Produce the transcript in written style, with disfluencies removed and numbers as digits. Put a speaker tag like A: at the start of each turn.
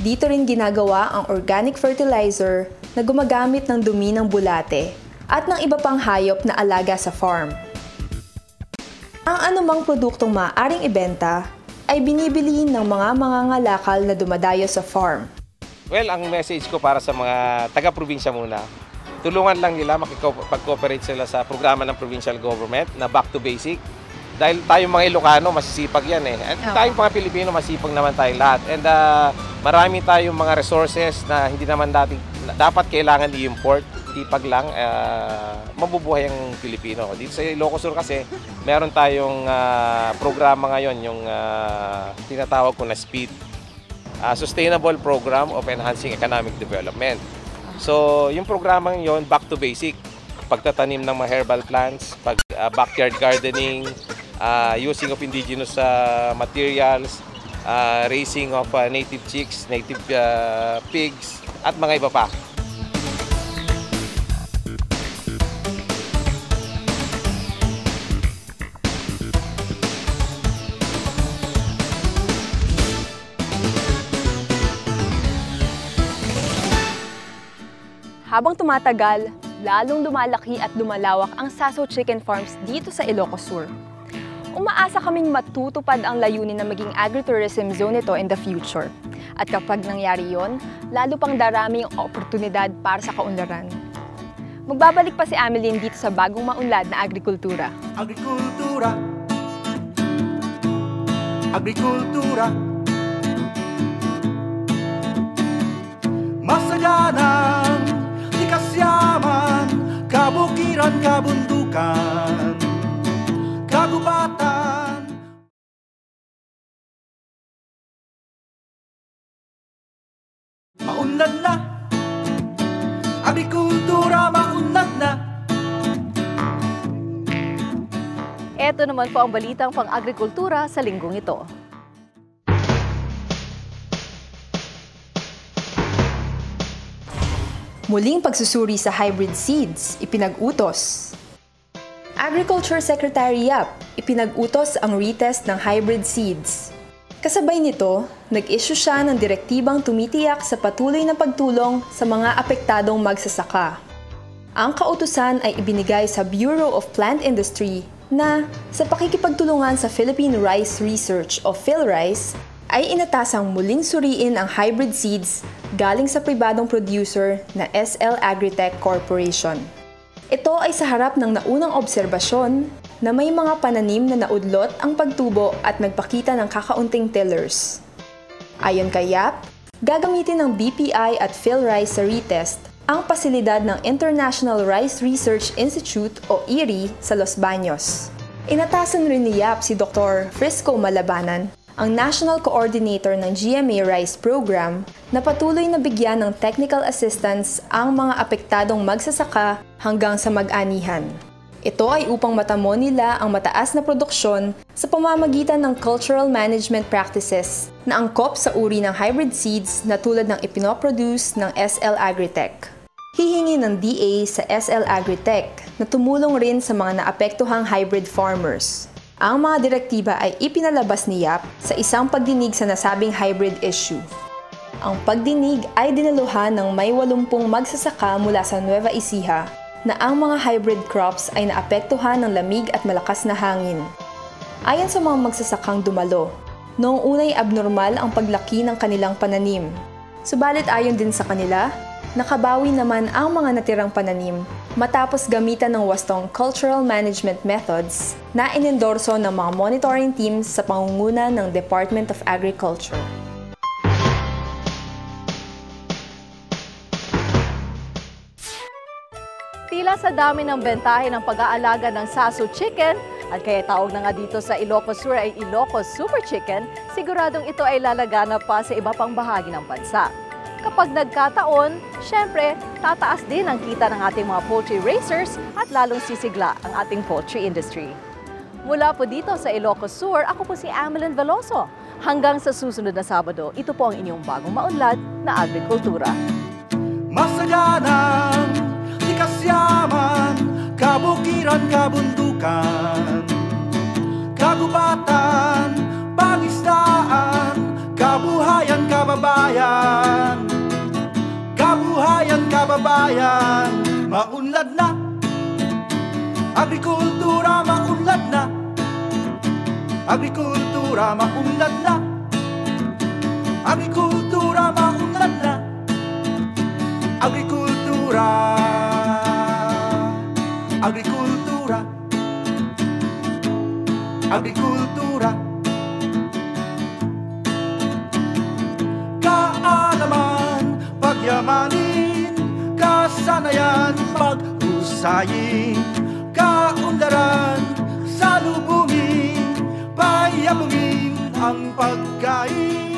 A: Dito rin ginagawa ang organic fertilizer na gumagamit ng dumi ng bulate at ng iba pang hayop na alaga sa farm. Ang anumang produktong maaaring ibenta ay binibili ng mga mangangalakal na dumadayo sa farm.
B: Well, ang message ko para sa mga taga-probinsya muna, tulungan lang nila makipag-cooperate sila sa programa ng provincial government na Back to Basic. Dahil tayong mga Ilocano, masisipag yan eh. At tayong mga Pilipino, masipag naman tayong lahat. And marami tayong mga resources na hindi naman dapat kailangan i-import. Tipag lang, mabubuhay ang Pilipino. Dito sa Ilocos Sur kasi, meron tayong programa ngayon, yung tinatawag ko na SPEED, Sustainable Program of Enhancing Economic Development. So, yung programang yon, Back to Basic, pagtatanim ng mga herbal plants, backyard gardening, using of indigenous materials, raising of native chicks, native pigs, at mga iba pa.
A: Habang tumatagal, lalong lumalaki at lumalawak ang Saso Chicken Farms dito sa Ilocos Sur. Umaasa kaming matutupad ang layunin na maging agritourism zone ito in the future. At kapag nangyari yon, lalo pang darami ang oportunidad para sa kaunlaran. Magbabalik pa si Ameline dito sa bagong maunlad na agrikultura.
C: Agrikultura. Agrikultura. Masaganang kasyaman, kabukiran, kabundukan, kagubatan. Maunlad na, agrikultura, maunlad na.
D: Ito naman po ang balitang pang-agrikultura sa linggong ito.
A: Muling pagsusuri sa hybrid seeds, ipinag-utos. Agriculture Secretary Yap, ipinag-utos ang retest ng hybrid seeds. Kasabay nito, nag-issue siya ng direktibang tumitiyak sa patuloy na pagtulong sa mga apektadong magsasaka. Ang kautusan ay ibinigay sa Bureau of Plant Industry na, sa pakikipagtulungan sa Philippine Rice Research o PhilRice, ay inatasang muling suriin ang hybrid seeds galing sa pribadong producer na SL Agritech Corporation. Ito ay sa harap ng naunang obserbasyon na may mga pananim na naudlot ang pagtubo at nagpakita ng kakaunting tillers. Ayon kay Yap, gagamitin ng BPI at PhilRice sa retest ang pasilidad ng International Rice Research Institute o IRI sa Los Baños. Inatasan rin ni Yap si Dr. Frisco Malabanan, ang National Coordinator ng GMA Rice Program, na patuloy na bigyan ng technical assistance ang mga apektadong magsasaka hanggang sa mag-anihan. Ito ay upang matamo nila ang mataas na produksyon sa pamamagitan ng cultural management practices na angkop sa uri ng hybrid seeds na tulad ng ipinoproduce ng SL Agritech. Hihingi ng DA sa SL Agritech na tumulong rin sa mga naapektuhang hybrid farmers. Ang mga direktiba ay ipinalabas ni Yap sa isang pagdinig sa nasabing hybrid issue. Ang pagdinig ay dinaluhan ng may 80 magsasaka mula sa Nueva Ecija na ang mga hybrid crops ay naapektuhan ng lamig at malakas na hangin. Ayon sa mga magsasakang dumalo, noong unay abnormal ang paglaki ng kanilang pananim. Subalit ayon din sa kanila, nakabawi naman ang mga natirang pananim matapos gamitan ng wastong cultural management methods na inendorso ng mga monitoring teams sa pangunguna ng Department of Agriculture.
D: Tila sa dami ng bentahe ng pag-aalaga ng Saso Chicken, at kaya tawag na nga dito sa Ilocos Sur ay Ilocos Super Chicken, siguradong ito ay lalagana pa sa iba pang bahagi ng bansa. Kapag nagkataon, syempre, tataas din ang kita ng ating mga poultry raisers at lalong sisigla ang ating poultry industry. Mula po dito sa Ilocos Sur, ako po si Ameline Veloso. Hanggang sa susunod na Sabado, ito po ang inyong bagong maunlad na agrikultura.
C: Masaganang, likasyaman, kabukiran, kabundukan, kagubatan, pangisdaan, kabuhayan, kababayan. bayan, maunlad na. Agrikultura maunlad na. Agrikultura maunlad na. Agrikultura maunlad na. Agrikultura. Agrikultura. Agrikultura. Kaalaman, pagyamanin, kasanayan, paghusayin, kaunlaran, salubungin, payabungin ang pagkain.